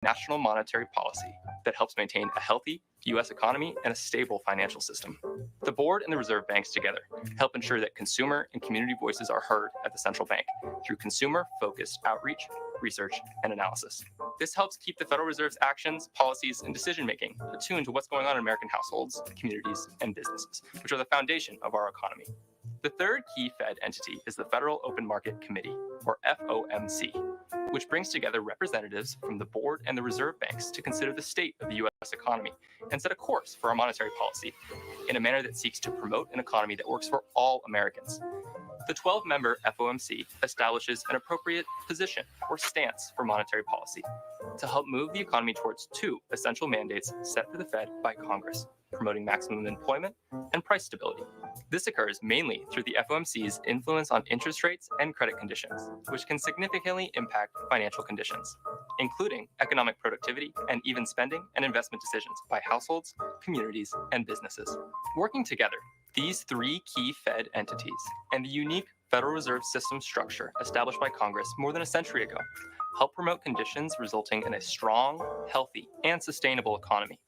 national monetary policy that helps maintain a healthy U.S. economy and a stable financial system. The board and the reserve banks together help ensure that consumer and community voices are heard at the central bank through consumer-focused outreach, research, and analysis. This helps keep the Federal Reserve's actions, policies, and decision-making attuned to what's going on in American households, communities, and businesses, which are the foundation of our economy. The third key Fed entity is the Federal Open Market Committee, or FOMC, which brings together representatives from the board and the reserve banks to consider the state of the U.S. economy and set a course for our monetary policy in a manner that seeks to promote an economy that works for all Americans. The 12-member FOMC establishes an appropriate position or stance for monetary policy to help move the economy towards two essential mandates set for the Fed by Congress: promoting maximum employment and price stability. This occurs mainly through the FOMC's influence on interest rates and credit conditions, which can significantly impact financial conditions, including economic productivity and even spending and investment decisions by households, communities, and businesses. Working together, these three key Fed entities and the unique Federal Reserve System structure established by Congress more than a century ago help promote conditions resulting in a strong, healthy, and sustainable economy.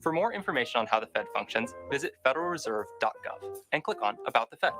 For more information on how the Fed functions, visit federalreserve.gov and click on About the Fed.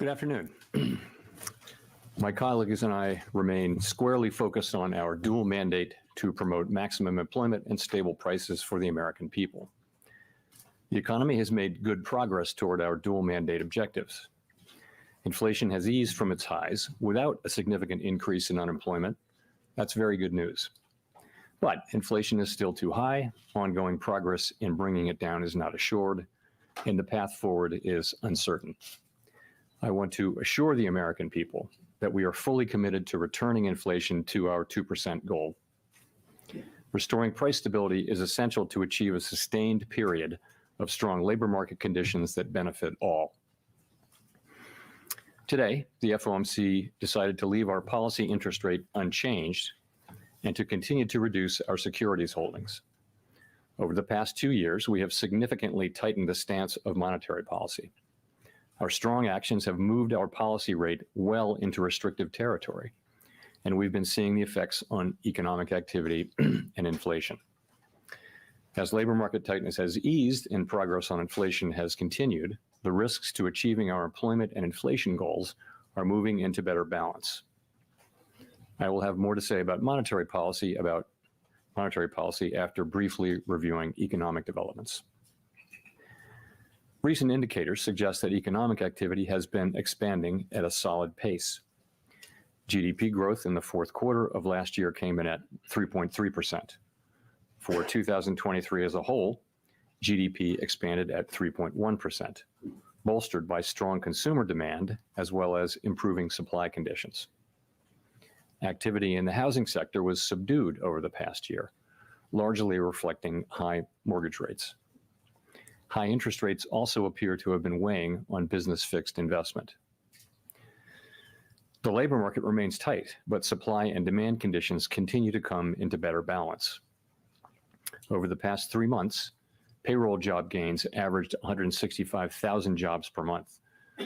Good afternoon. My colleagues and I remain squarely focused on our dual mandate to promote maximum employment and stable prices for the American people. The economy has made good progress toward our dual mandate objectives. Inflation has eased from its highs without a significant increase in unemployment. That's very good news. But inflation is still too high, ongoing progress in bringing it down is not assured, and the path forward is uncertain. I want to assure the American people that we are fully committed to returning inflation to our 2% goal. Restoring price stability is essential to achieve a sustained period of strong labor market conditions that benefit all. Today, the FOMC decided to leave our policy interest rate unchanged and to continue to reduce our securities holdings. Over the past 2 years, we have significantly tightened the stance of monetary policy. Our strong actions have moved our policy rate well into restrictive territory, and we've been seeing the effects on economic activity and inflation. As labor market tightness has eased and progress on inflation has continued, the risks to achieving our employment and inflation goals are moving into better balance. I will have more to say about monetary policy after briefly reviewing economic developments. Recent indicators suggest that economic activity has been expanding at a solid pace. GDP growth in the fourth quarter of last year came in at 3.3%. For 2023 as a whole, GDP expanded at 3.1%, bolstered by strong consumer demand as well as improving supply conditions. Activity in the housing sector was subdued over the past year, largely reflecting high mortgage rates. High interest rates also appear to have been weighing on business fixed investment. The labor market remains tight, but supply and demand conditions continue to come into better balance. Over the past 3 months, payroll job gains averaged 165,000 jobs per month,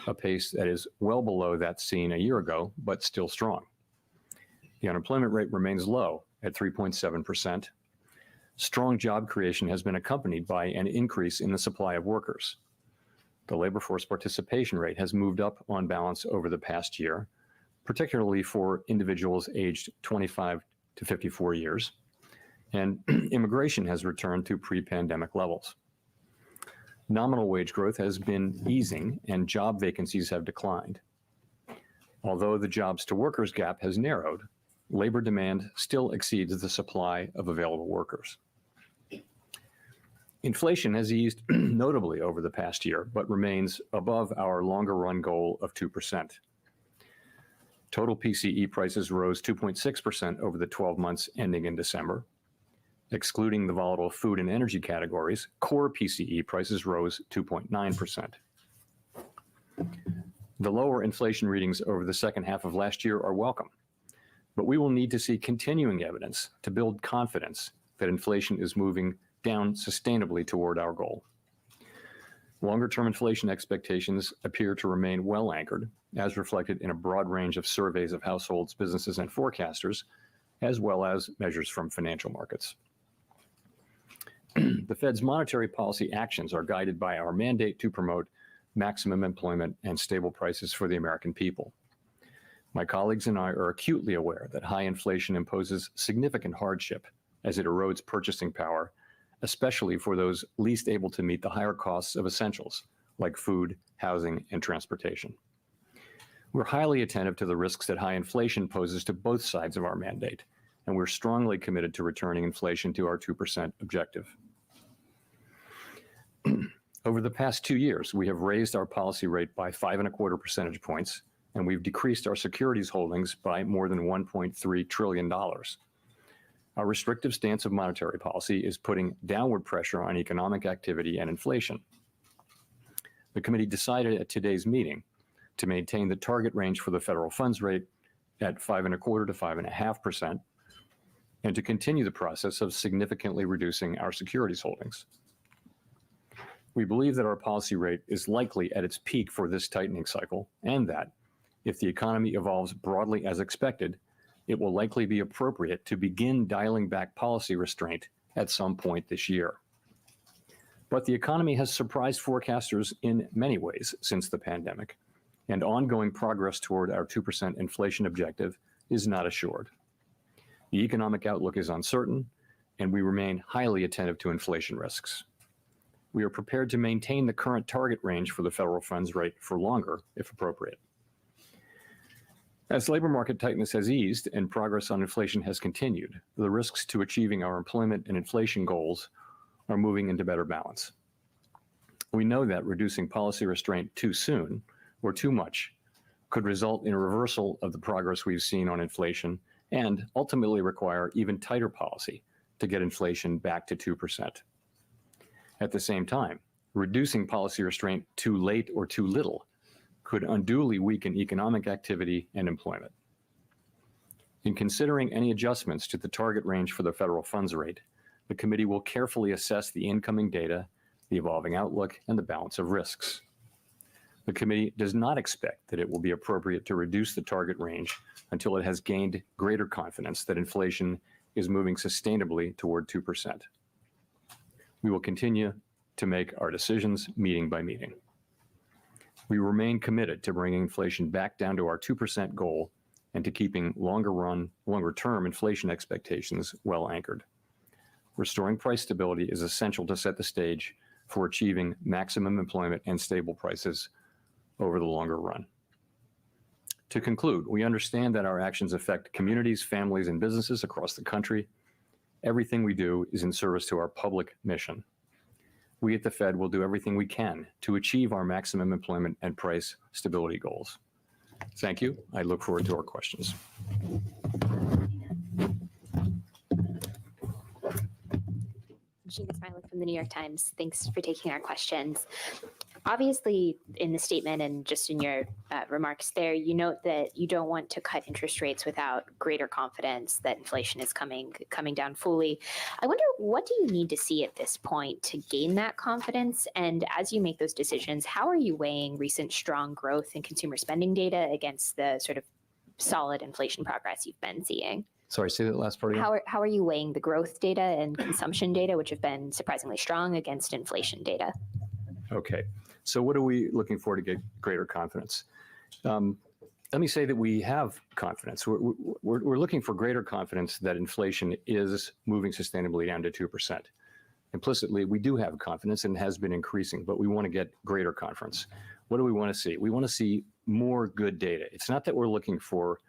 a pace that is well below that seen a year ago, but still strong. The unemployment rate remains low at 3.7%. Strong job creation has been accompanied by an increase in the supply of workers. The labor force participation rate has moved up on balance over the past year, particularly for individuals aged 25 to 54 years, and immigration has returned to pre-pandemic levels. Nominal wage growth has been easing and job vacancies have declined. Although the jobs to workers gap has narrowed, labor demand still exceeds the supply of available workers. Inflation has eased notably over the past year, but remains above our longer run goal of 2%. Total PCE prices rose 2.6% over the 12 months ending in December. Excluding the volatile food and energy categories, core PCE prices rose 2.9%. The lower inflation readings over the second half of last year are welcome, but we will need to see continuing evidence to build confidence that inflation is moving down sustainably toward our goal. Longer-term inflation expectations appear to remain well anchored, as reflected in a broad range of surveys of households, businesses, and forecasters, as well as measures from financial markets. The Fed's monetary policy actions are guided by our mandate to promote maximum employment and stable prices for the American people. My colleagues and I are acutely aware that high inflation imposes significant hardship as it erodes purchasing power, especially for those least able to meet the higher costs of essentials like food, housing, and transportation. We're highly attentive to the risks that high inflation poses to both sides of our mandate, and we're strongly committed to returning inflation to our 2% objective. Over the past 2 years, we have raised our policy rate by 5.25 percentage points, and we've decreased our securities holdings by more than $1.3 trillion. Our restrictive stance of monetary policy is putting downward pressure on economic activity and inflation. The committee decided at today's meeting to maintain the target range for the federal funds rate at 5.25% to 5.5%, and to continue the process of significantly reducing our securities holdings. We believe that our policy rate is likely at its peak for this tightening cycle, and that, if the economy evolves broadly as expected, it will likely be appropriate to begin dialing back policy restraint at some point this year. But the economy has surprised forecasters in many ways since the pandemic, and ongoing progress toward our 2% inflation objective is not assured. The economic outlook is uncertain, and we remain highly attentive to inflation risks. We are prepared to maintain the current target range for the federal funds rate for longer, if appropriate. As labor market tightness has eased and progress on inflation has continued, the risks to achieving our employment and inflation goals are moving into better balance. We know that reducing policy restraint too soon or too much could result in a reversal of the progress we've seen on inflation and ultimately require even tighter policy to get inflation back to 2%. At the same time, reducing policy restraint too late or too little could unduly weaken economic activity and employment. In considering any adjustments to the target range for the federal funds rate, the committee will carefully assess the incoming data, the evolving outlook, and the balance of risks. The committee does not expect that it will be appropriate to reduce the target range until it has gained greater confidence that inflation is moving sustainably toward 2%. We will continue to make our decisions meeting by meeting. We remain committed to bringing inflation back down to our 2% goal and to keeping longer-term inflation expectations well anchored. Restoring price stability is essential to set the stage for achieving maximum employment and stable prices over the longer run. To conclude, we understand that our actions affect communities, families, and businesses across the country. Everything we do is in service to our public mission. We at the Fed will do everything we can to achieve our maximum employment and price stability goals. Thank you. I look forward to our questions. Gina Smiley from the New York Times. Thanks for taking our questions. Obviously, in the statement and just in your remarks there, you note that you don't want to cut interest rates without greater confidence that inflation is coming down fully. I wonder, what do you need to see at this point to gain that confidence? And as you make those decisions, how are you weighing recent strong growth in consumer spending data against the sort of solid inflation progress you've been seeing? Sorry, say that last part again. How are you weighing the growth data and consumption data, which have been surprisingly strong, against inflation data? Okay, so what are we looking for to get greater confidence? Let me say that we have confidence. We're looking for greater confidence that inflation is moving sustainably down to 2%. Implicitly, we do have confidence and has been increasing, but we want to get greater confidence. What do we want to see? We want to see more good data. It's not that we're looking for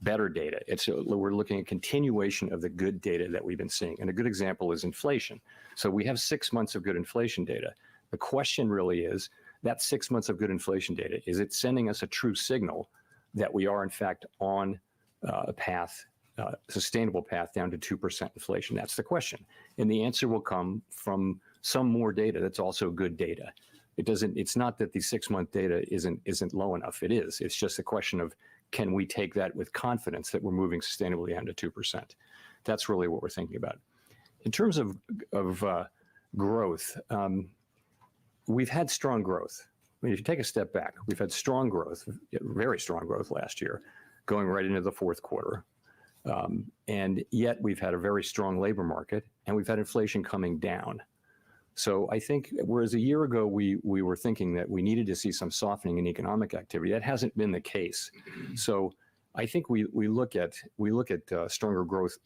better data. We're looking at continuation of the good data that we've been seeing. And a good example is inflation. So we have 6 months of good inflation data. The question really is, that 6 months of good inflation data, is it sending us a true signal that we are in fact on a path, sustainable path down to 2% inflation? That's the question. And the answer will come from some more data that's also good data. It's not that the 6 month data isn't low enough. It is. It's just a question of, can we take that with confidence that we're moving sustainably down to 2%? That's really what we're thinking about. In terms of growth, we've had strong growth. I mean, if you take a step back, we've had strong growth, very strong growth last year, going right into the fourth quarter. And yet we've had a very strong labor market, and we've had inflation coming down. So I think, whereas a year ago we were thinking that we needed to see some softening in economic activity, that hasn't been the case. So I think we look at stronger growth.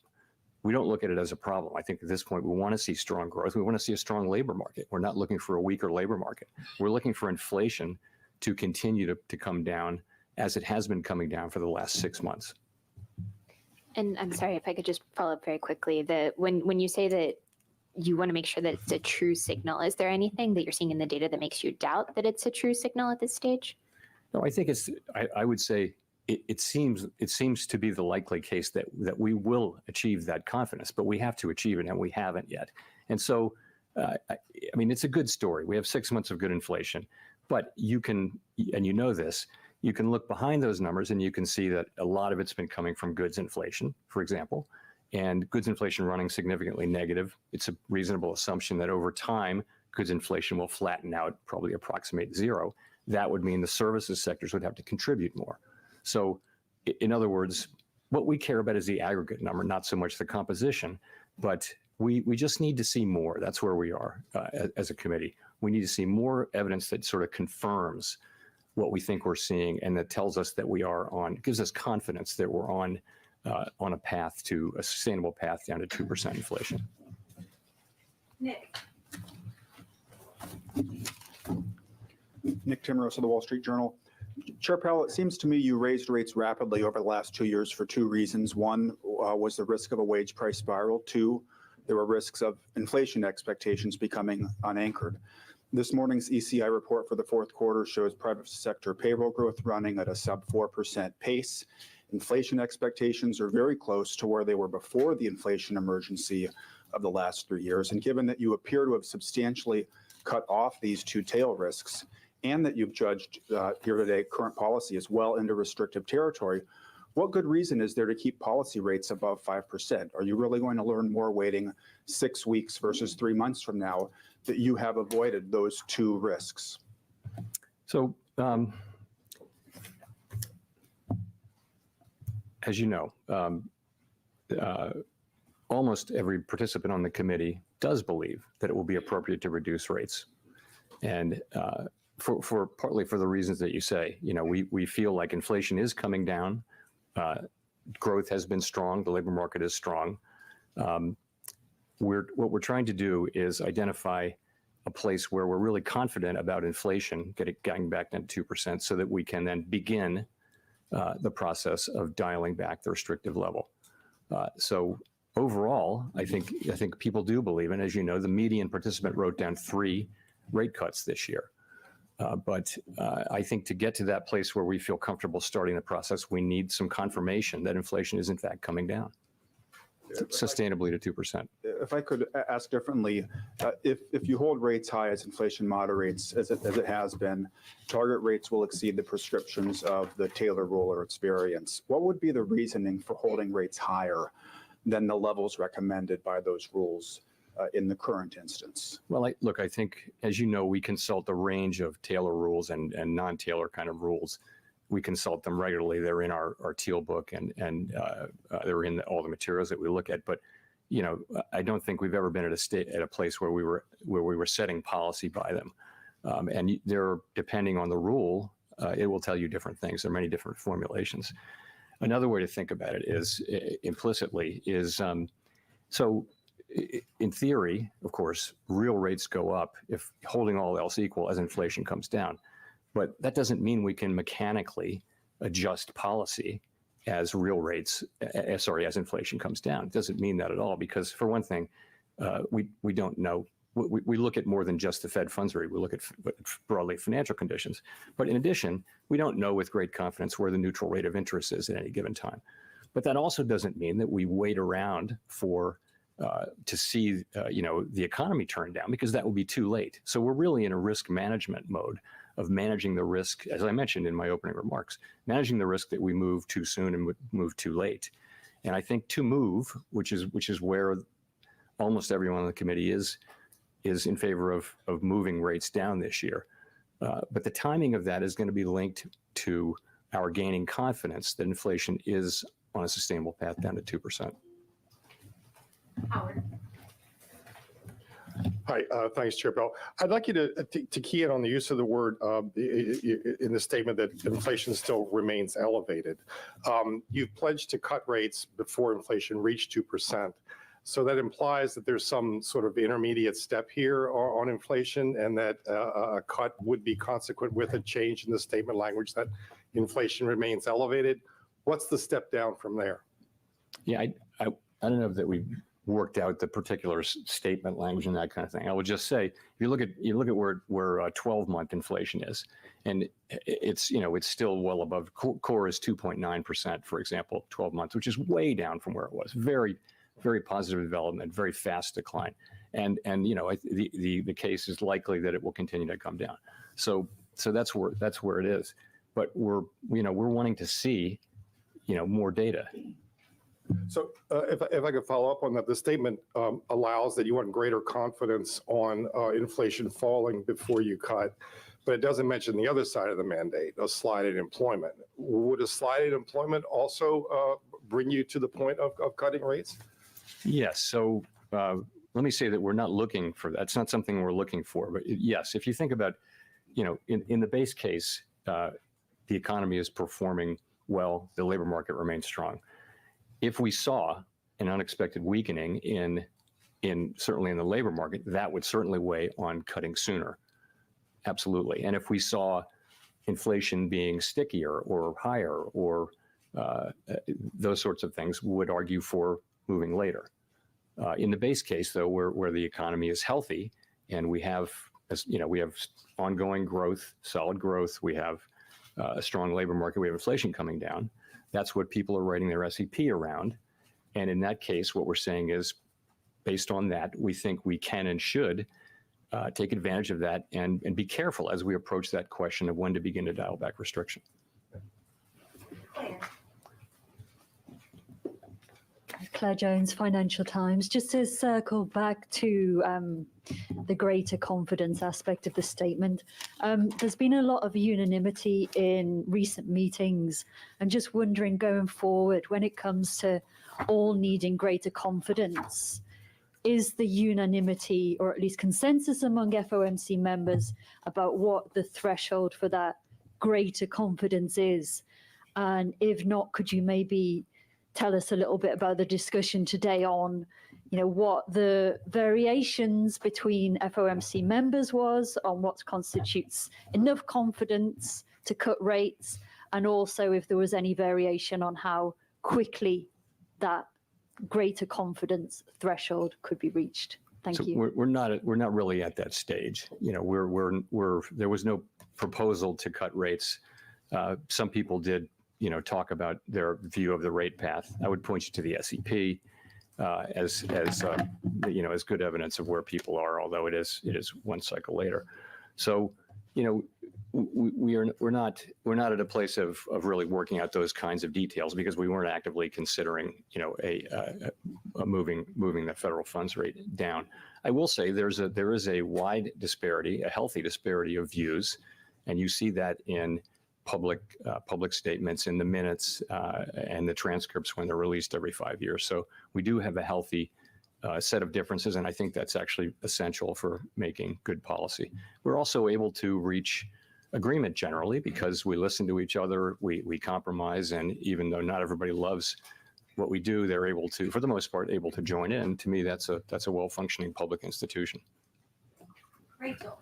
We don't look at it as a problem. I think at this point we want to see strong growth. We want to see a strong labor market. We're not looking for a weaker labor market. We're looking for inflation to continue to come down as it has been coming down for the last 6 months. And I'm sorry, if I could just follow up very quickly. When you say that you want to make sure that it's a true signal, is there anything that you're seeing in the data that makes you doubt that it's a true signal at this stage? No, I think I would say it seems to be the likely case that we will achieve that confidence, but we have to achieve it, and we haven't yet. And so, I mean, it's a good story. We have 6 months of good inflation, but you can, and you know this, you can look behind those numbers and you can see that a lot of it's been coming from goods inflation, for example, and goods inflation running significantly negative. It's a reasonable assumption that over time, goods inflation will flatten out, probably approximate zero. That would mean the services sectors would have to contribute more. So in other words, what we care about is the aggregate number, not so much the composition, but we just need to see more. That's where we are as a committee. We need to see more evidence that sort of confirms what we think we're seeing, and that tells us that we are on, gives us confidence that we're on a path to a sustainable path down to 2% inflation. Nick. Nick Timros of the Wall Street Journal. Chair Powell, it seems to me you raised rates rapidly over the last 2 years for two reasons. One was the risk of a wage price spiral. Two, there were risks of inflation expectations becoming unanchored. This morning's ECI report for the fourth quarter shows private sector payroll growth running at a sub 4% pace. Inflation expectations are very close to where they were before the inflation emergency of the last 3 years. And given that you appear to have substantially cut off these two tail risks, and that you've judged here today current policy is well into restrictive territory, what good reason is there to keep policy rates above 5%? Are you really going to learn more waiting 6 weeks versus 3 months from now that you have avoided those two risks? So, as you know, almost every participant on the committee does believe that it will be appropriate to reduce rates. And for partly for the reasons that you say, we feel like inflation is coming down. Growth has been strong. The labor market is strong. What we're trying to do is identify a place where we're really confident about inflation getting back down to 2%, so that we can then begin the process of dialing back the restrictive level. So overall, I think people do believe, and as you know, the median participant wrote down 3 rate cuts this year. But I think to get to that place where we feel comfortable starting the process, we need some confirmation that inflation is in fact coming down sustainably to 2%. If I could ask differently, if you hold rates high as inflation moderates, as it has been, target rates will exceed the prescriptions of the Taylor rule or its variants. What would be the reasoning for holding rates higher than the levels recommended by those rules in the current instance? Well, I think, as you know, we consult a range of Taylor rules and non-Taylor kind of rules. We consult them regularly. They're in our teal book, and they're in all the materials that we look at. But I don't think we've ever been at a place where we were setting policy by them. And they're, depending on the rule, it will tell you different things. There are many different formulations. Another way to think about it is implicitly is so. In theory, of course, real rates go up if holding all else equal as inflation comes down. But that doesn't mean we can mechanically adjust policy as real rates, as inflation comes down. It doesn't mean that at all, because for one thing, we don't know. We look at more than just the Fed funds rate. We look at broadly financial conditions. But in addition, we don't know with great confidence where the neutral rate of interest is at any given time. But that also doesn't mean that we wait around to see the economy turn down, because that will be too late. So we're really in a risk management mode of managing the risk, as I mentioned in my opening remarks, managing the risk that we move too soon and move too late. And I think to move, which is where almost everyone on the committee is in favor of moving rates down this year. But the timing of that is going to be linked to our gaining confidence that inflation is on a sustainable path down to 2%. Howard. Hi, thanks, Chair Bell. I'd like you to key in on the use of the word in the statement that inflation still remains elevated. You've pledged to cut rates before inflation reached 2%. So that implies that there's some sort of intermediate step here on inflation, and that a cut would be consequent with a change in the statement language that inflation remains elevated. What's the step down from there? Yeah, I don't know that we've worked out the particular statement language and that kind of thing. I would just say, if you look at where 12-month inflation is, and it's still well above, core is 2.9%, for example, 12 months, which is way down from where it was. Very, very positive development, very fast decline. And the case is likely that it will continue to come down. So that's where it is. But we're wanting to see, more data. So if I could follow up on that, the statement allows that you want greater confidence on inflation falling before you cut, but it doesn't mention the other side of the mandate, a slide in employment. Would a slide in employment also bring you to the point of cutting rates? Yes. So let me say that we're not looking for that. It's not something we're looking for. But yes, if you think about, in the base case, the economy is performing well, the labor market remains strong. If we saw an unexpected weakening in certainly in the labor market, that would certainly weigh on cutting sooner. Absolutely. And if we saw inflation being stickier or higher or those sorts of things, would argue for moving later. In the base case, though, where the economy is healthy and we have ongoing growth, solid growth, we have a strong labor market, we have inflation coming down. That's what people are writing their SEP around. And in that case, what we're saying is, based on that, we think we can and should take advantage of that and be careful as we approach that question of when to begin to dial back restriction. Claire Jones, Financial Times. Just to circle back to the greater confidence aspect of the statement, there's been a lot of unanimity in recent meetings. I'm just wondering, going forward, when it comes to all needing greater confidence, is the unanimity, or at least consensus among FOMC members, about what the threshold for that greater confidence is? And if not, could you maybe tell us a little bit about the discussion today on, what the variations between FOMC members was on what constitutes enough confidence to cut rates, and also if there was any variation on how quickly that greater confidence threshold could be reached? Thank So you. we're not really at that stage. There was no proposal to cut rates. Some people did talk about their view of the rate path. I would point you to the SEP as good evidence of where people are, although it is one cycle later. So, we're not at a place of really working out those kinds of details because we weren't actively considering, moving the federal funds rate down. I will say there is a wide disparity, a healthy disparity of views, and you see that in public statements, in the minutes and the transcripts when they're released every 5 years. So we do have a healthy set of differences, and I think that's actually essential for making good policy. We're also able to reach agreement generally because we listen to each other, we compromise, and even though not everybody loves what we do, they're able to, for the most part, able to join in. To me, that's a well-functioning public institution. Rachel.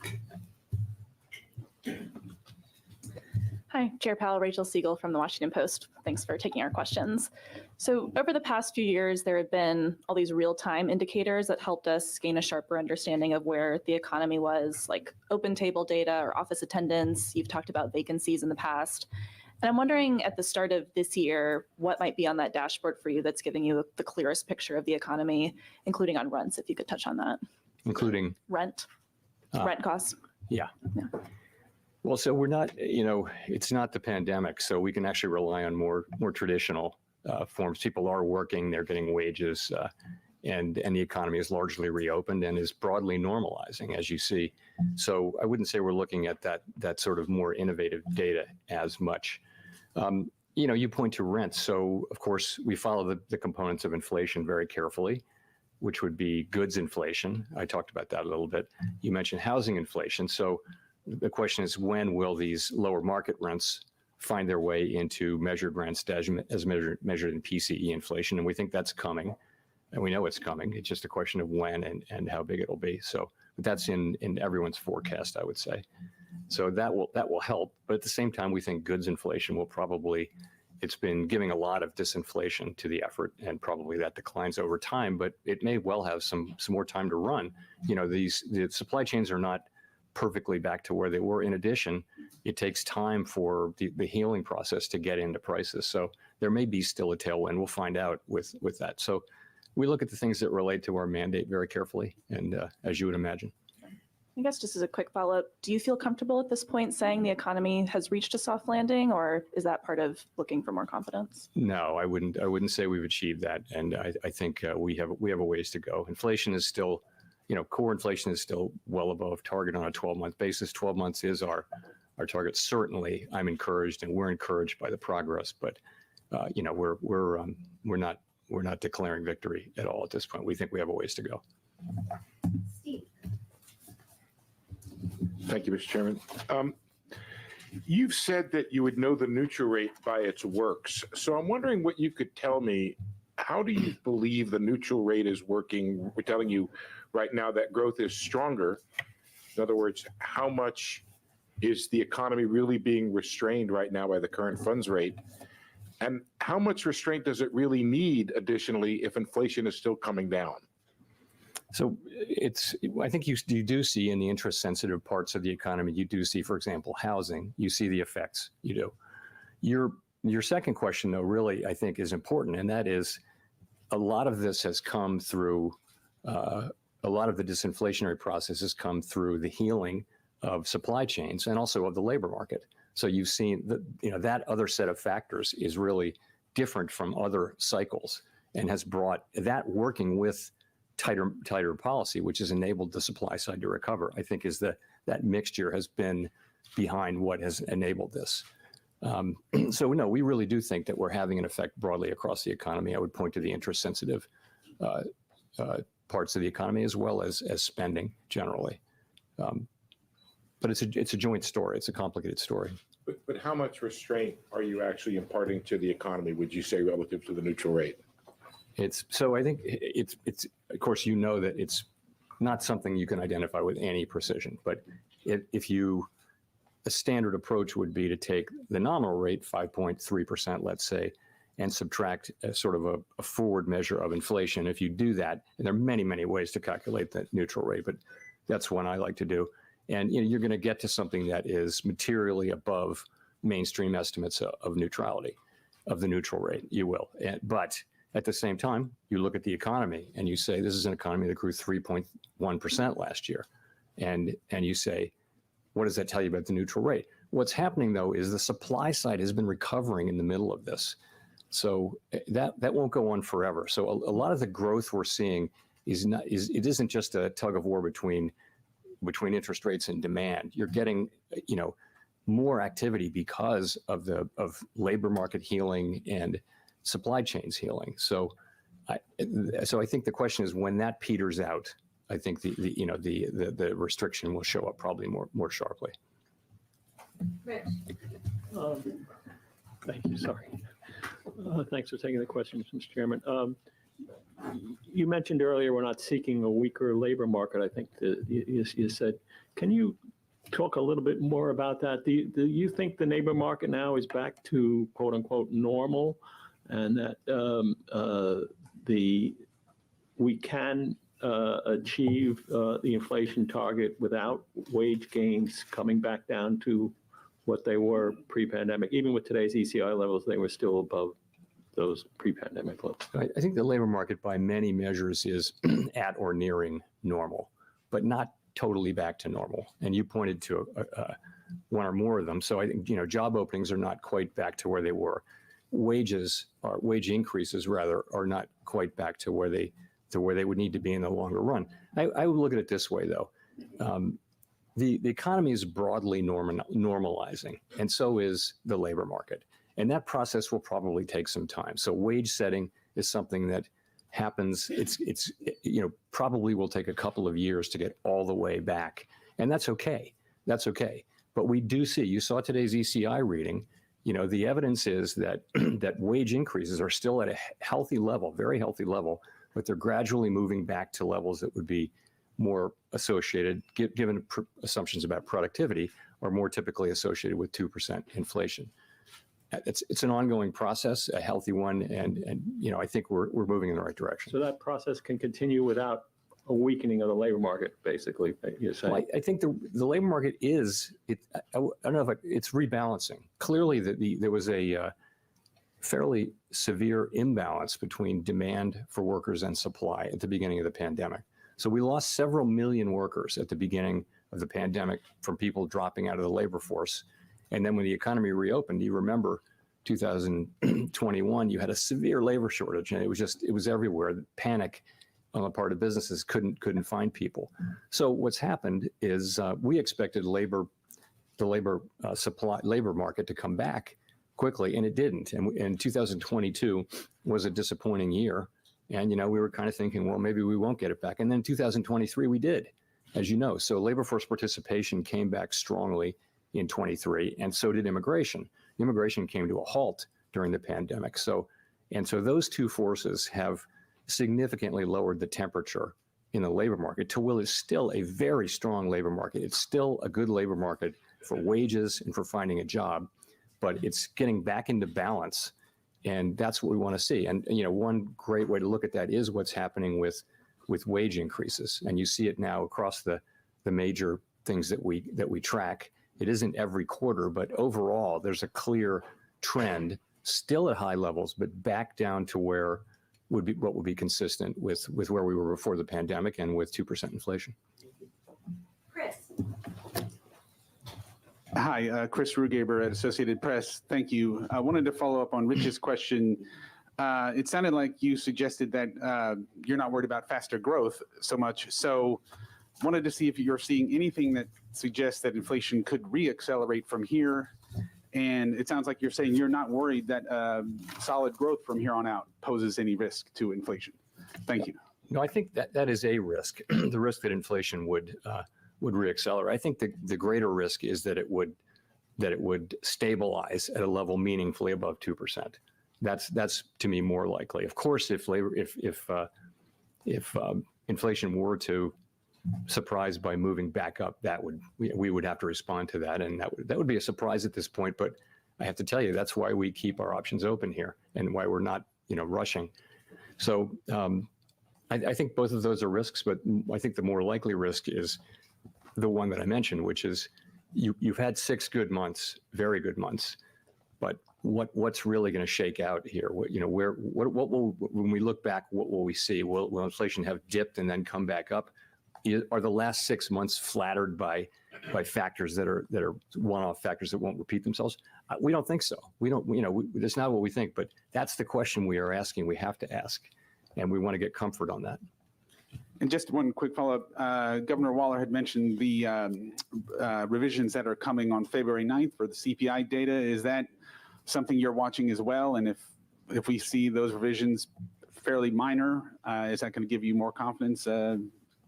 Hi, Chair Powell, Rachel Siegel from the Washington Post. Thanks for taking our questions. So over the past few years, there have been all these real-time indicators that helped us gain a sharper understanding of where the economy was, like open table data or office attendance. You've talked about vacancies in the past. And I'm wondering at the start of this year, what might be on that dashboard for you that's giving you the clearest picture of the economy, including on rents, if you could touch on that. Including? Rent costs. Yeah. Well, so we're not, it's not the pandemic, so we can actually rely on more traditional forms. People are working, they're getting wages, and the economy is largely reopened and is broadly normalizing, as you see. So I wouldn't say we're looking at that sort of more innovative data as much. You point to rent. So, of course, we follow the components of inflation very carefully, which would be goods inflation. I talked about that a little bit. You mentioned housing inflation. So the question is, when will these lower market rents find their way into measured rents as measured in PCE inflation? And we think that's coming, and we know it's coming. It's just a question of when and how big it'll be. So that's in everyone's forecast, I would say. So that will help. But at the same time, we think goods inflation will probably, it's been giving a lot of disinflation to the effort, and probably that declines over time, but it may well have some more time to run. The supply chains are not perfectly back to where they were. In addition, it takes time for the healing process to get into prices. So there may be still a tailwind. We'll find out with that. So we look at the things that relate to our mandate very carefully, and as you would imagine. I guess just as a quick follow-up, do you feel comfortable at this point saying the economy has reached a soft landing, or is that part of looking for more confidence? No, I wouldn't say we've achieved that, and I think we have a ways to go. Inflation is still, core inflation is still well above target on a 12-month basis. 12 months is our target. Certainly, I'm encouraged, and we're encouraged by the progress, but we're not declaring victory at all at this point. We think we have a ways to go. Steve. Thank you, Mr. Chairman. You've said that you would know the neutral rate by its works. So I'm wondering what you could tell me. How do you believe the neutral rate is working? We're telling you right now that growth is stronger. In other words, how much is the economy really being restrained right now by the current funds rate? And how much restraint does it really need additionally if inflation is still coming down? So I think you do see in the interest sensitive parts of the economy, you do see, for example, housing, you see the effects, you do. Your second question though, really, I think is important. And that is a lot of this has come through, a lot of the disinflationary process has come through the healing of supply chains and also of the labor market. So you've seen that, that other set of factors is really different from other cycles and has brought that working with tighter policy, which has enabled the supply side to recover, I think is that mixture has been behind what has enabled this. So no, we really do think that we're having an effect broadly across the economy. I would point to the interest sensitive parts of the economy as well as spending generally. But it's a joint story. It's a complicated story. But how much restraint are you actually imparting to the economy, would you say, relative to the neutral rate? So I think it's of course, that it's not something you can identify with any precision, but a standard approach would be to take the nominal rate, 5.3%, let's say, and subtract a sort of a forward measure of inflation. If you do that, and there are many, many ways to calculate the neutral rate, but that's one I like to do. And you're going to get to something that is materially above mainstream estimates of neutrality, of the neutral rate. You will, but at the same time, you look at the economy and you say, this is an economy that grew 3.1% last year. And you say, what does that tell you about the neutral rate? What's happening, though, is the supply side has been recovering in the middle of this. So that won't go on forever. So a lot of the growth we're seeing it isn't just a tug of war between interest rates and demand. You're getting, more activity because of labor market healing and supply chains healing. So I think the question is when that peters out, I think the restriction will show up probably more sharply. Rich. Thank you. Sorry. Thanks for taking the question, Mr. Chairman. You mentioned earlier we're not seeking a weaker labor market. I think you said. Can you talk a little bit more about that? Do you think the labor market now is back to quote unquote normal, and that we can achieve the inflation target without wage gains coming back down to what they were pre-pandemic? Even with today's ECI levels, they were still above those pre-pandemic levels. I think the labor market by many measures is at or nearing normal, but not totally back to normal. And you pointed to one or more of them. So I think, job openings are not quite back to where they were. Wage increases rather are not quite back to where they would need to be in the longer run. I would look at it this way, though. The economy is broadly normalizing, and so is the labor market. And that process will probably take some time. So wage setting is something that happens. It's probably will take a couple of years to get all the way back, and that's okay. That's okay. But we do see. You saw today's ECI reading. The evidence is that that wage increases are still at a healthy level, very healthy level, but they're gradually moving back to levels that would be more associated, given assumptions about productivity, are more typically associated with 2% inflation. It's an ongoing process, a healthy one, and I think we're moving in the right direction. So that process can continue without a weakening of the labor market, basically, you're saying? Well, I think the labor market I don't know if it's rebalancing. Clearly, there was a fairly severe imbalance between demand for workers and supply at the beginning of the pandemic. So we lost several million workers at the beginning of the pandemic from people dropping out of the labor force. And then when the economy reopened, you remember 2021, you had a severe labor shortage, and it was everywhere. The panic on the part of businesses couldn't find people. So what's happened is we expected the labor market to come back quickly, and it didn't. And 2022 was a disappointing year. And, we were kind of thinking, well, maybe we won't get it back. And then 2023, we did, as you know. So labor force participation came back strongly in 23, and so did immigration. Immigration came to a halt during the pandemic. So those two forces have significantly lowered the temperature in the labor market to what is still a very strong labor market. It's still a good labor market for wages and for finding a job, but it's getting back into balance. And that's what we want to see. And one great way to look at that is what's happening with wage increases. And you see it now across the major things that we track. It isn't every quarter, but overall, there's a clear trend, still at high levels, but back down to what would be consistent with where we were before the pandemic and with 2% inflation. Chris. Hi, Chris Rugaber at Associated Press. Thank you. I wanted to follow up on Rich's question. It sounded like you suggested that you're not worried about faster growth so much. So wanted to see if you're seeing anything that suggests that inflation could reaccelerate from here. And it sounds like you're saying you're not worried that solid growth from here on out poses any risk to inflation. Thank you. No, I think that is a risk, the risk that inflation would reaccelerate. I think the greater risk is that it would stabilize at a level meaningfully above 2%. That's to me more likely. Of course, if inflation were to surprise by moving back up, we would have to respond to that, and that would be a surprise at this point. But I have to tell you, that's why we keep our options open here and why we're not rushing. So I think both of those are risks, but I think the more likely risk is the one that I mentioned, which is you've had 6 good months, very good months, but what's really going to shake out here? When we look back, what will we see? Will inflation have dipped and then come back up? Are the last 6 months flattered by factors that are one-off factors that won't repeat themselves? We don't think so. We don't. That's not what we think. But that's the question we are asking. We have to ask, and we want to get comfort on that. And just one quick follow-up. Governor Waller had mentioned the revisions that are coming on February 9th for the CPI data. Is that something you're watching as well? And if we see those revisions fairly minor, is that going to give you more confidence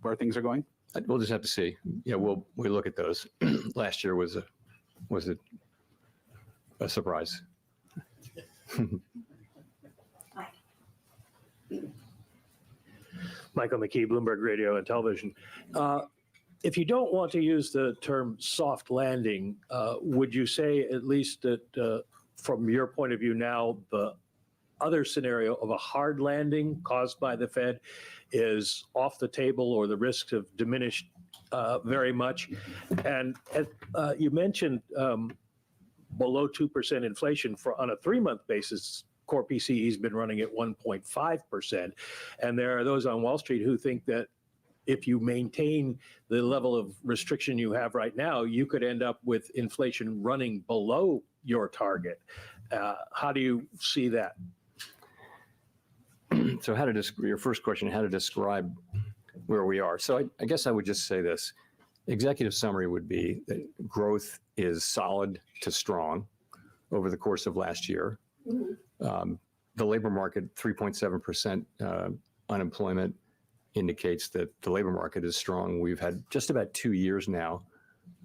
where things are going? We'll just have to see. We'll look at those. Last year was a surprise. Michael McKee, Bloomberg Radio and Television. If you don't want to use the term soft landing, would you say at least that from your point of view now, the other scenario of a hard landing caused by the Fed is off the table, or the risks have diminished very much? And you mentioned below 2% inflation on a 3-month basis. Core PCE has been running at 1.5%. And there are those on Wall Street who think that if you maintain the level of restriction you have right now, you could end up with inflation running below your target. How do you see that? So your first question, how to describe where we are. So I guess I would just say this. Executive summary would be that growth is solid to strong over the course of last year. The labor market, 3.7% unemployment indicates that the labor market is strong. We've had just about 2 years now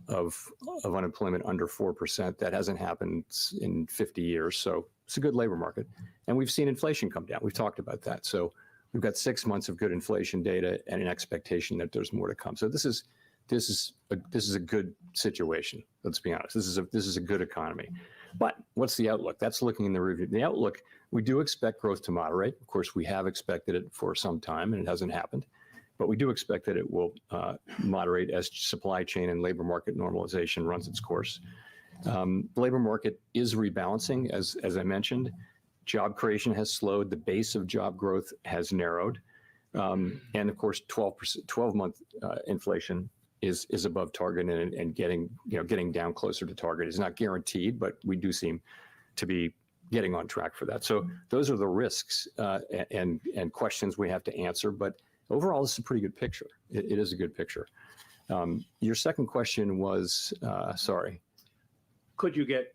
of unemployment under 4%. That hasn't happened in 50 years. So it's a good labor market. And we've seen inflation come down. We've talked about that. So we've got 6 months of good inflation data and an expectation that there's more to come. So this is a good situation. Let's be honest. This is a good economy. But what's the outlook? That's looking in the review. The outlook, we do expect growth to moderate. Of course, we have expected it for some time, and it hasn't happened. But we do expect that it will moderate as supply chain and labor market normalization runs its course. The labor market is rebalancing, as I mentioned. Job creation has slowed. The base of job growth has narrowed. And of course, 12-month inflation is above target and getting down closer to target. It's not guaranteed, but we do seem to be getting on track for that. So those are the risks and questions we have to answer. But overall, this is a pretty good picture. It is a good picture. Your second question was, sorry. Could you get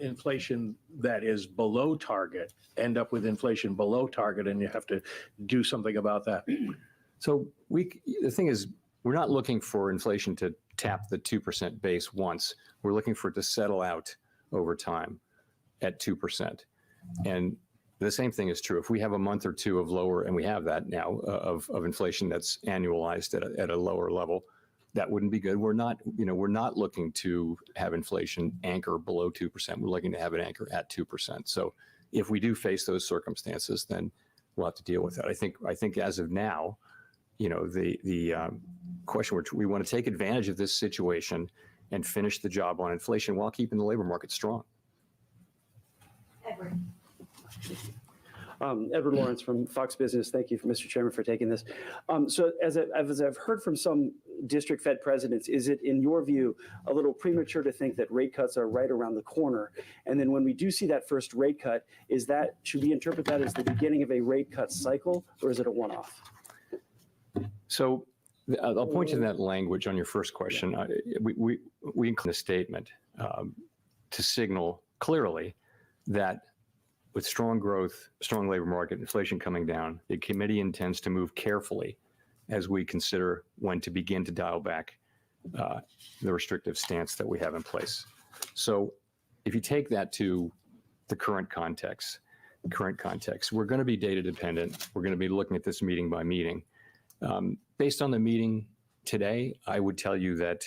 inflation that is below target, end up with inflation below target, and you have to do something about that? So the thing is, we're not looking for inflation to tap the 2% base once. We're looking for it to settle out over time at 2%. And the same thing is true. If we have a month or two of lower, and we have that now, of inflation that's annualized at a lower level, that wouldn't be good. We're not looking to have inflation anchor below 2%. We're looking to have it anchor at 2%. So if we do face those circumstances, then we'll have to deal with that. I think as of now, the question, which we want to take advantage of this situation and finish the job on inflation while keeping the labor market strong. Edward. Edward Lawrence from Fox Business. Thank you, Mr. Chairman, for taking this. So as I've heard from some district Fed presidents, is it, in your view, a little premature to think that rate cuts are right around the corner? And then when we do see that first rate cut, should we interpret that as the beginning of a rate cut cycle, or is it a one-off? So I'll point to that language on your first question. We include a statement to signal clearly that with strong growth, strong labor market, inflation coming down, the committee intends to move carefully as we consider when to begin to dial back the restrictive stance that we have in place. So if you take that to the current context, we're going to be data dependent. We're going to be looking at this meeting by meeting. Based on the meeting today, I would tell you that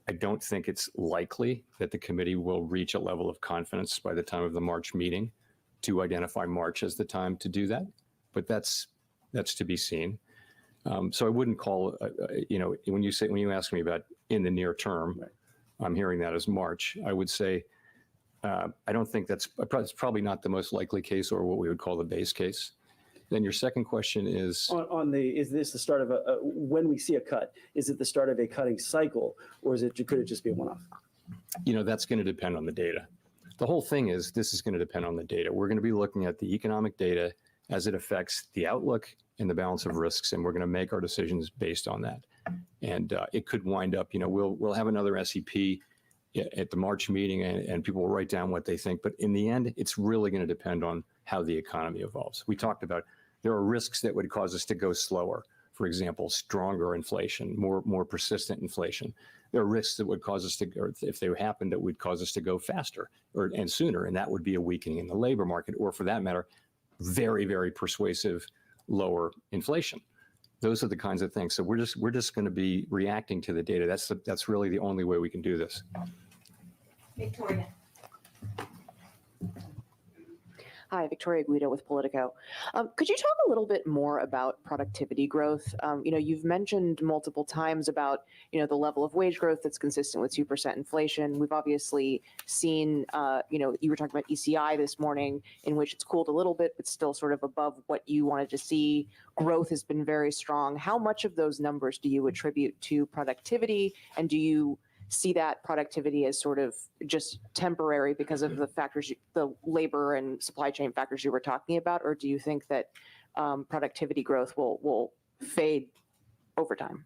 I don't think it's likely that the committee will reach a level of confidence by the time of the March meeting to identify March as the time to do that. But that's to be seen. So I wouldn't call, when you ask me about in the near term, right, I'm hearing that as March. I would say I don't think it's probably not the most likely case or what we would call the base case. Then your second question is is this the start of when we see a cut, is it the start of a cutting cycle, or could it just be a one-off? That's going to depend on the data. The whole thing is this is going to depend on the data. We're going to be looking at the economic data as it affects the outlook and the balance of risks, and we're going to make our decisions based on that. And it could wind up, we'll have another SEP at the March meeting, and people will write down what they think. But in the end, it's really going to depend on how the economy evolves. We talked about there are risks that would cause us to go slower. For example, stronger inflation, more persistent inflation. There are risks that would cause us to, or if they happened, that would cause us to go faster and sooner, and that would be a weakening in the labor market, or for that matter, very, very persuasive lower inflation. Those are the kinds of things. So we're just going to be reacting to the data. That's really the only way we can do this. Victoria. Hi, Victoria Guido with Politico. Could you talk a little bit more about productivity growth? You've mentioned multiple times about, the level of wage growth that's consistent with 2% inflation. We've obviously seen, you were talking about ECI this morning, in which it's cooled a little bit, but still sort of above what you wanted to see. Growth has been very strong. How much of those numbers do you attribute to productivity? And do you see that productivity as sort of just temporary because of the factors, the labor and supply chain factors you were talking about? Or do you think that productivity growth will fade over time?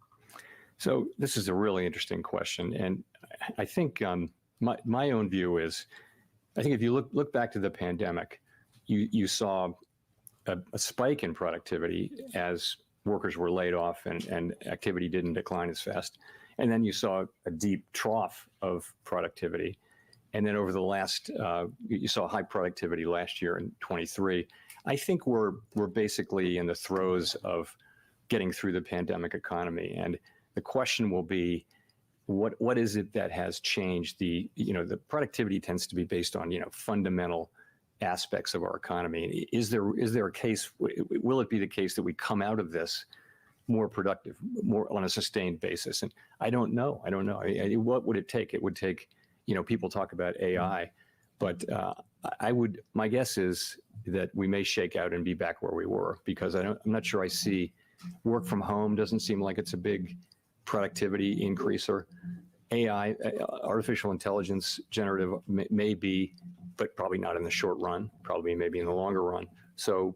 So this is a really interesting question. And I think my own view is, I think if you look back to the pandemic, you saw a spike in productivity as workers were laid off and activity didn't decline as fast. And then you saw a deep trough of productivity. And then over the last, you saw high productivity last year in 23. I think we're basically in the throes of getting through the pandemic economy. And the question will be, what is it that has changed? The productivity tends to be based on, fundamental aspects of our economy. Is there a case, will it be the case that we come out of this more productive, more on a sustained basis? And I don't know. What would it take? It would take, people talk about AI, but my guess is that we may shake out and be back where we were, because I'm not sure I see work from home doesn't seem like it's a big productivity increaser. AI, artificial intelligence, generative may be, but probably not in the short run, probably maybe in the longer run. So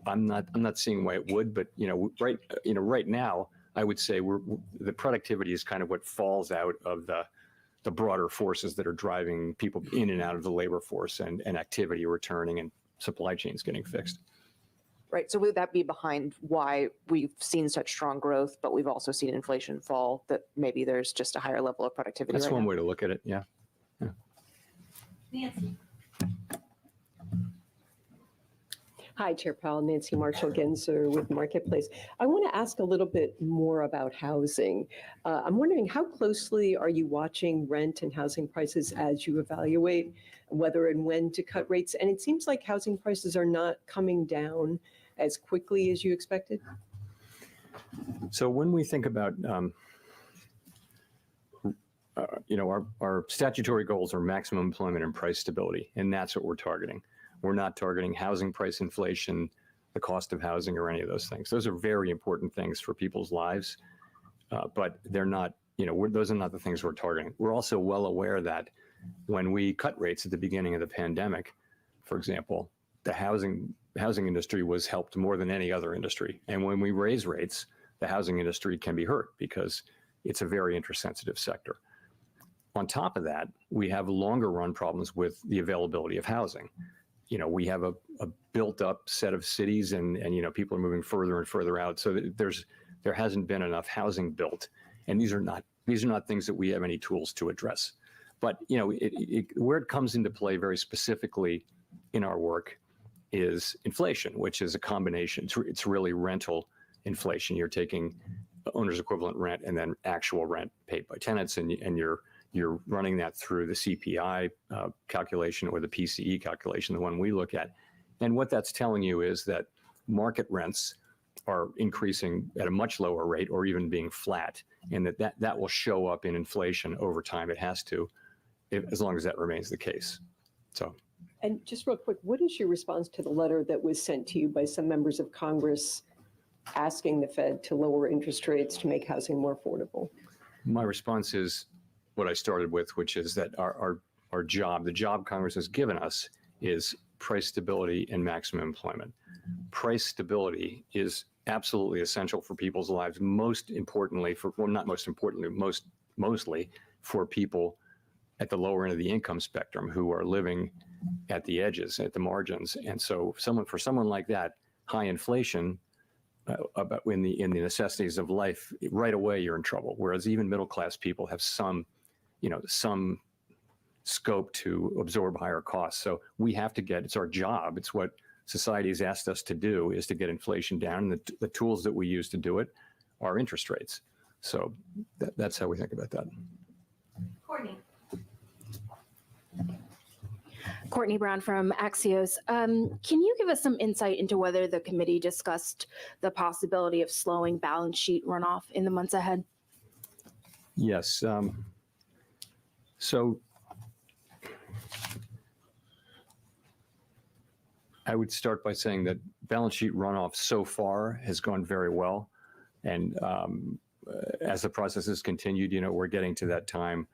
I'm not seeing why it would, but right now I would say the productivity is kind of what falls out of the broader forces that are driving people in and out of the labor force and activity returning and supply chains getting fixed. Right. So would that be behind why we've seen such strong growth, but we've also seen inflation fall, that maybe there's just a higher level of productivity That's right one now? way to look at it. Yeah. Nancy. Hi, Chair Powell, Nancy Marshall-Genzer with Marketplace. I want to ask a little bit more about housing. I'm wondering, how closely are you watching rent and housing prices as you evaluate whether and when to cut rates? And it seems like housing prices are not coming down as quickly as you expected. So when we think about, our statutory goals are maximum employment and price stability, and that's what we're targeting. We're not targeting housing price inflation, the cost of housing, or any of those things. Those are very important things for people's lives, but they're not, those are not the things we're targeting. We're also well aware that when we cut rates at the beginning of the pandemic, for example, the housing industry was helped more than any other industry. And when we raise rates, the housing industry can be hurt because it's a very interest-sensitive sector. On top of that, we have longer run problems with the availability of housing. We have a built-up set of cities, and people are moving further and further out. So there hasn't been enough housing built, and these are not things that we have any tools to address. But where it comes into play very specifically in our work is inflation, which is a combination. It's really rental inflation. You're taking owner's equivalent rent and then actual rent paid by tenants, and you're running that through the CPI calculation or the PCE calculation, the one we look at. And what that's telling you is that market rents are increasing at a much lower rate or even being flat, and that will show up in inflation over time. It has to, as long as that remains the case. So. And just real quick, what is your response to the letter that was sent to you by some members of Congress asking the Fed to lower interest rates to make housing more affordable? My response is what I started with, which is that our job, the job Congress has given us, is price stability and maximum employment. Price stability is absolutely essential for people's lives, most importantly not most importantly, mostly for people at the lower end of the income spectrum who are living at the edges, at the margins. And so for someone like that, high inflation in the necessities of life, right away you're in trouble. Whereas even middle class people have some scope to absorb higher costs. So we have to it's our job. It's what society has asked us to do, is to get inflation down. And the tools that we use to do it are interest rates. So that's how we think about that. Courtney. Courtney Brown from Axios. Can you give us some insight into whether the committee discussed the possibility of slowing balance sheet runoff in the months ahead? Yes. So I would start by saying that balance sheet runoff so far has gone very well. And as the process has continued, we're getting to that time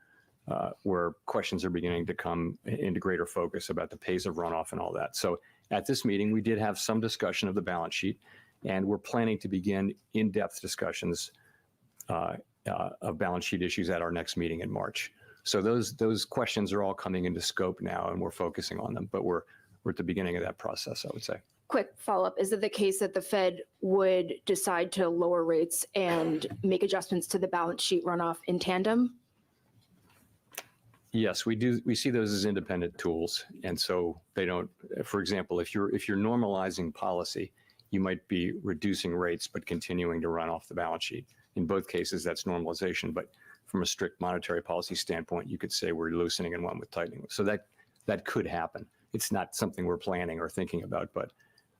where questions are beginning to come into greater focus about the pace of runoff and all that. So at this meeting, we did have some discussion of the balance sheet, and we're planning to begin in-depth discussions of balance sheet issues at our next meeting in March. So those questions are all coming into scope now, and we're focusing on them. But we're at the beginning of that process, I would say. Quick follow-up. Is it the case that the Fed would decide to lower rates and make adjustments to the balance sheet runoff in tandem? Yes, we do. We see those as independent tools. And so they don't, for example, if you're normalizing policy, you might be reducing rates but continuing to run off the balance sheet. In both cases, that's normalization. But from a strict monetary policy standpoint, you could say we're loosening and one with tightening. So that could happen. It's not something we're planning or thinking about, but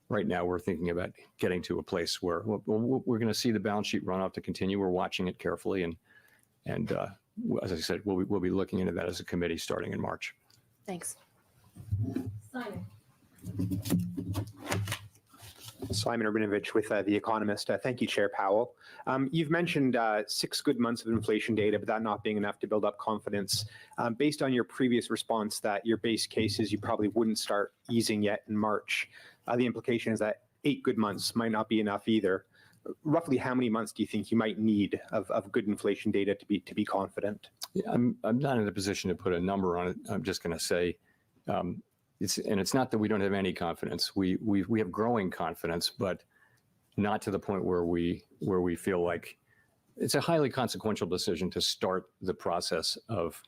right now we're thinking about getting to a place where we're going to see the balance sheet runoff to continue. We're watching it carefully, and as I said, we'll be looking into that as a committee starting in March. Thanks. Simon. Simon Urbanovich with The Economist. Thank you, Chair Powell. You've mentioned 6 good months of inflation data, but that not being enough to build up confidence. Based on your previous response that your base case is you probably wouldn't start easing yet in March, the implication is that 8 good months might not be enough either. Roughly how many months do you think you might need of good inflation data to be confident? Yeah, I'm not in a position to put a number on it. I'm just going to say it's not that we don't have any confidence. We have growing confidence, but not to the point where we feel like it's a highly consequential decision to start the process of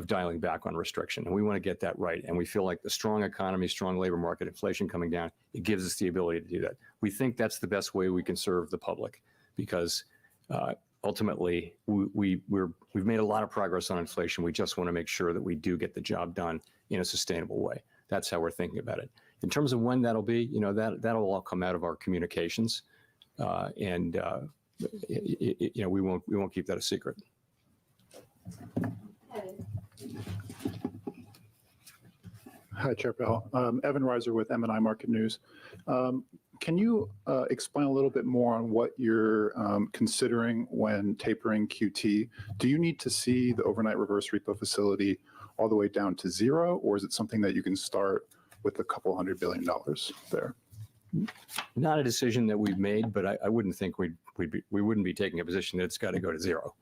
dialing back on restriction. And we want to get that right. And we feel like the strong economy, strong labor market, inflation coming down, it gives us the ability to do that. We think that's the best way we can serve the public because ultimately we've made a lot of progress on inflation. We just want to make sure that we do get the job done in a sustainable way. That's how we're thinking about it. In terms of when that'll be, that'll all come out of our communications. We won't keep that a secret. Hi, Chair Powell. Evan Reiser with M&I Market News. Can you explain a little bit more on what you're considering when tapering QT? Do you need to see the overnight reverse repo facility all the way down to zero, or is it something that you can start with a couple $100 billion there? Not a decision that we've made, but I wouldn't think we wouldn't be taking a position that it's got to go to zero.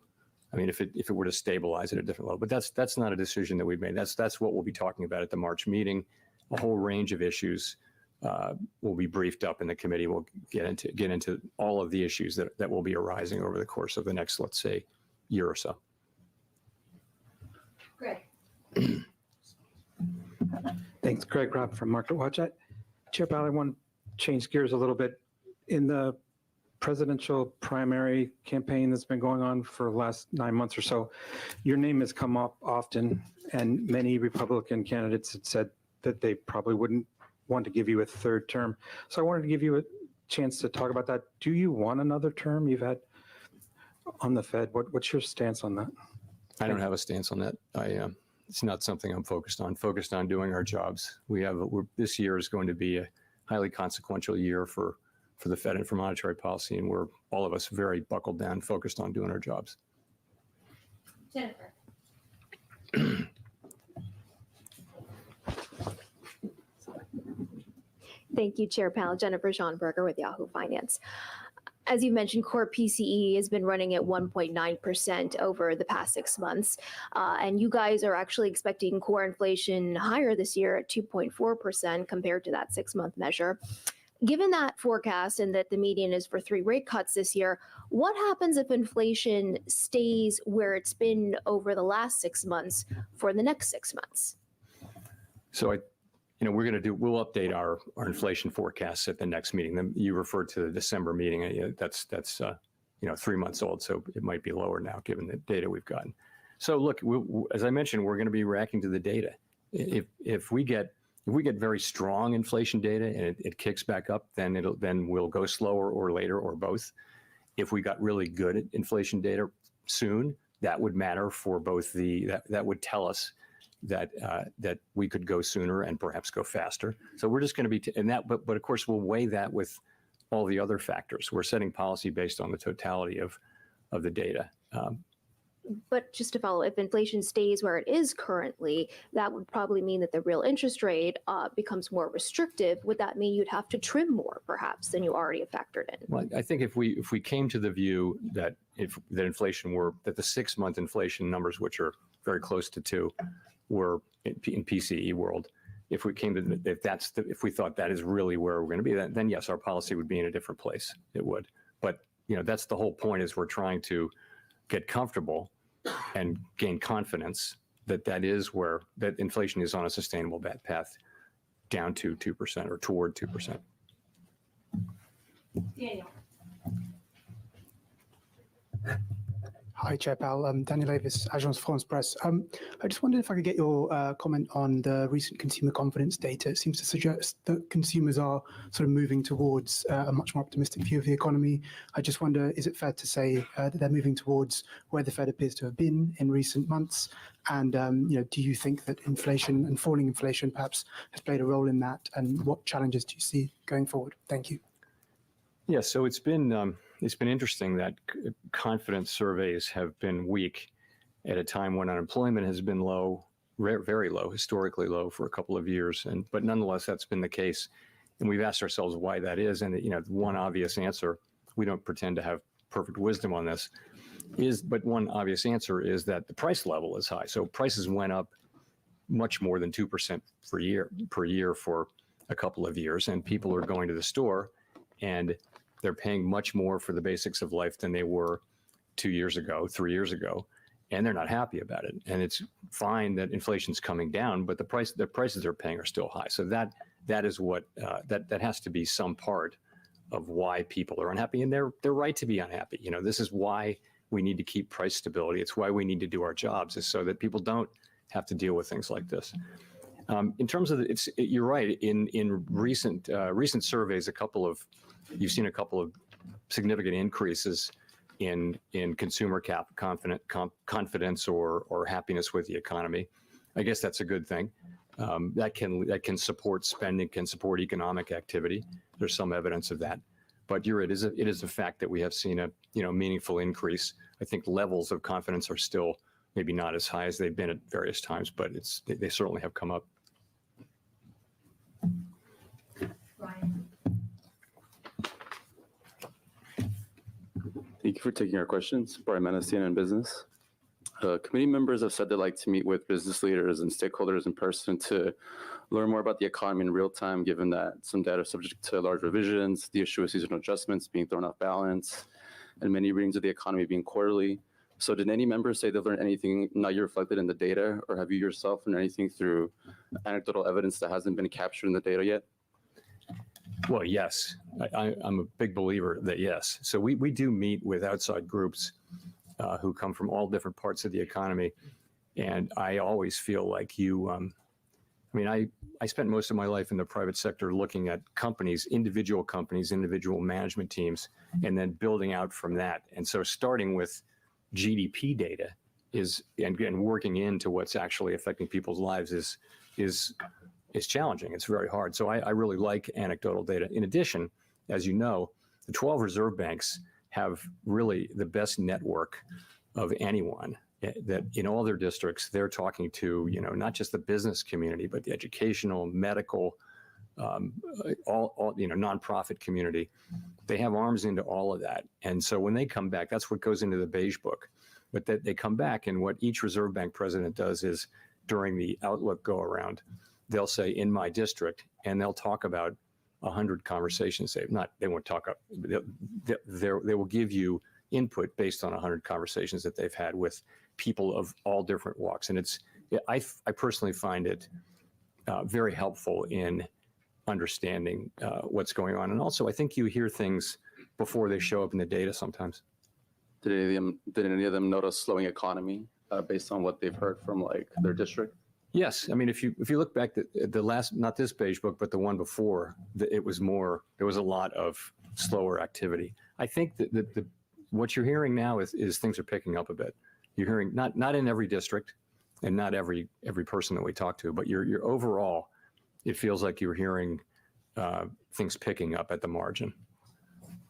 I mean, if it were to stabilize at a different level, but that's not a decision that we've made. That's what we'll be talking about at the March meeting. A whole range of issues will be briefed up in the committee. We'll get into all of the issues that will be arising over the course of the next, let's say, year or so. Greg. Thanks, Greg Robb from Market Watch. Chair Powell, I want to change gears a little bit. In the presidential primary campaign that's been going on for the last 9 months or so, your name has come up often, and many Republican candidates had said that they probably wouldn't want to give you a third term. So I wanted to give you a chance to talk about that. Do you want another term? You've had on the Fed. What's your stance on that? I don't have a stance on that. It's not something I'm focused on. Focused on doing our jobs. This year is going to be a highly consequential year for the Fed and for monetary policy, and we're all of us very buckled down, focused on doing our jobs. Jennifer. Thank you, Chair Powell. Jennifer Schonberger with Yahoo Finance. As you mentioned, core PCE has been running at 1.9% over the past 6 months. And you guys are actually expecting core inflation higher this year at 2.4% compared to that 6-month measure. Given that forecast and that the median is for 3 rate cuts this year, what happens if inflation stays where it's been over the last 6 months for the next 6 months? So we'll update our inflation forecasts at the next meeting. You referred to the December meeting. That's 3 months old, so it might be lower now given the data we've gotten. So look, as I mentioned, we're going to be reacting to the data. If we get very strong inflation data and it kicks back up, then we'll go slower or later or both. If we got really good inflation data soon, that would matter for both that would tell us that we could go sooner and perhaps go faster. So we're just going to be but of course we'll weigh that with all the other factors. We're setting policy based on the totality of the data. But just to follow, if inflation stays where it is currently, that would probably mean that the real interest rate becomes more restrictive. Would that mean you'd have to trim more, perhaps, than you already have factored in? Well, I think if we came to the view that that the 6-month inflation numbers, which are very close to 2, were in PCE world, if we thought that is really where we're going to be, then yes, our policy would be in a different place. It would. But that's the whole point, is we're trying to get comfortable and gain confidence that inflation is on a sustainable path down to 2% or toward 2%. Daniel. Hi, Chair Powell. Daniel Davis, Agence France-Presse. I just wondered if I could get your comment on the recent consumer confidence data. It seems to suggest that consumers are sort of moving towards a much more optimistic view of the economy. I just wonder, is it fair to say that they're moving towards where the Fed appears to have been in recent months? And do you think that inflation and falling inflation perhaps has played a role in that? And what challenges do you see going forward? Thank you. Yeah, so it's been interesting that confidence surveys have been weak at a time when unemployment has been low, very low, historically low for a couple of years. But nonetheless, that's been the case. And we've asked ourselves why that is. And one obvious answer, we don't pretend to have perfect wisdom on this, but one obvious answer is that the price level is high. So prices went up much more than 2% per year for a couple of years, and people are going to the store and they're paying much more for the basics of life than they were 2 years ago, 3 years ago, and they're not happy about it. And it's fine that inflation's coming down, but the prices they're paying are still high. So that is what that has to be some part of why people are unhappy, and they're right to be unhappy. You know, this is why we need to keep price stability. It's why we need to do our jobs, is so that people don't have to deal with things like this. In terms of you're right. In recent surveys, you've seen a couple of significant increases in consumer confidence or happiness with the economy. I guess that's a good thing. That can support spending, can support economic activity. There's some evidence of that. But it is a fact that we have seen a meaningful increase. I think levels of confidence are still maybe not as high as they've been at various times, but they certainly have come up. Ryan. Thank you for taking our questions. Brian Menasian in business. Committee members have said they'd like to meet with business leaders and stakeholders in person to learn more about the economy in real time, given that some data are subject to large revisions, the issue of seasonal adjustments being thrown off balance, and many readings of the economy being quarterly. So did any members say they've learned anything not yet reflected in the data, or have you yourself learned anything through anecdotal evidence that hasn't been captured in the data yet? Well, yes, I'm a big believer that yes. So we do meet with outside groups who come from all different parts of the economy. And I always feel like I spent most of my life in the private sector looking at companies, individual management teams, and then building out from that. And so starting with GDP data and working into what's actually affecting people's lives is challenging. It's very hard. So I really like anecdotal data. In addition, as you know, the 12 reserve banks have really the best network of anyone, that in all their districts, they're talking to, not just the business community, but the educational, medical, all nonprofit community. They have arms into all of that. And so when they come back, that's what goes into the beige book. But that they come back, and what each reserve bank president does is during the Outlook go around, they'll say, in my district, and they'll talk about 100 conversations. They won't talk up. They will give you input based on 100 conversations that they've had with people of all different walks. And I personally find it very helpful in understanding what's going on. And also, I think you hear things before they show up in the data sometimes. Did any of them notice slowing economy based on what they've heard from their district? Yes, I mean, if you look back at the last, not this beige book, but the one before, there was a lot of slower activity. I think that what you're hearing now is things are picking up a bit. You're hearing not in every district, and not every person that we talk to, but you're overall, it feels like you're hearing things picking up at the margin.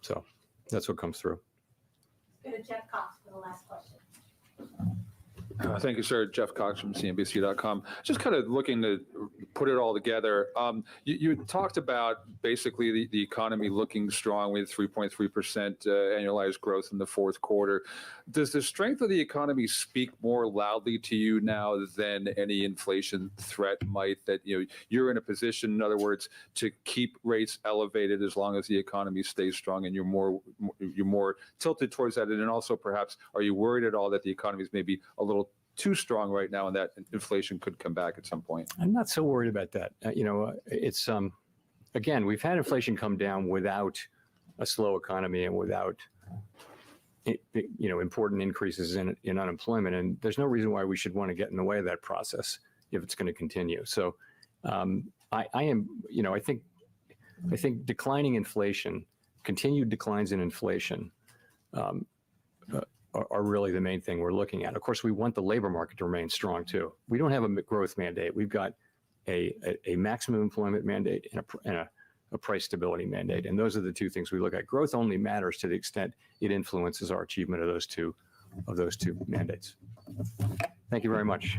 So that's what comes through. Go to Jeff Cox for the last question. Thank you, sir. Jeff Cox from CNBC.com. Just kind of looking to put it all together. You talked about basically the economy looking strong with 3.3% annualized growth in the fourth quarter. Does the strength of the economy speak more loudly to you now than any inflation threat might? That you're in a position, in other words, to keep rates elevated as long as the economy stays strong, and you're more tilted towards that. And then also, perhaps, are you worried at all that the economy is maybe a little too strong right now and that inflation could come back at some point? I'm not so worried about that. It's again, we've had inflation come down without a slow economy and without important increases in unemployment, and there's no reason why we should want to get in the way of that process if it's going to continue. So I think declining inflation, continued declines in inflation, are really the main thing we're looking at. Of course, we want the labor market to remain strong too. We don't have a growth mandate. We've got a maximum employment mandate and a price stability mandate. And those are the two things we look at. Growth only matters to the extent it influences our achievement of those two mandates. Thank you very much.